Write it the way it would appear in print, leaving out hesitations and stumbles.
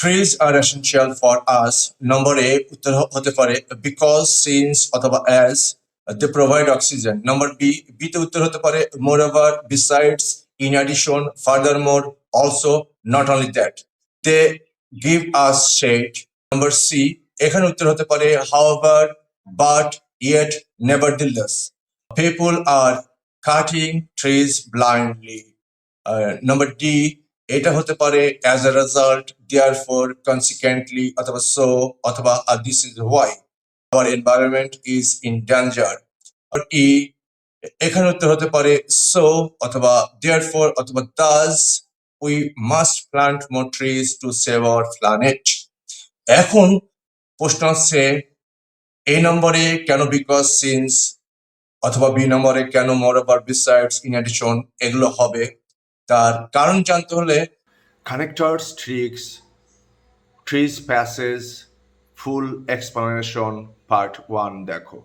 trees are essential for us. নম্বর এ উত্তর হতে পারে because, since অথবা as they provide oxygen. Number B তে উত্তর হতে পারে moreover, besides, in addition, furthermore, also, not only that. They give us shade. Number C এখানে উত্তর হতে পারে however, but, yet, nevertheless. People are cutting trees blindly. Number D এটা হতে পারে as a result, therefore, consequently অথবা so অথবা this is why our environment is in danger. ই এখানে উত্তর হতে পারে so অথবা therefore অথবা thus we must plant more trees to save our planet. এখন প্রশ্ন হচ্ছে এই নম্বরে কেন because, since অথবা বি নম্বরে কেন moreover, besides, in addition এগুলো হবে তার কারণ জানতে হলে connectors, tricks, trees, passes, full explanation part 1 দেখো।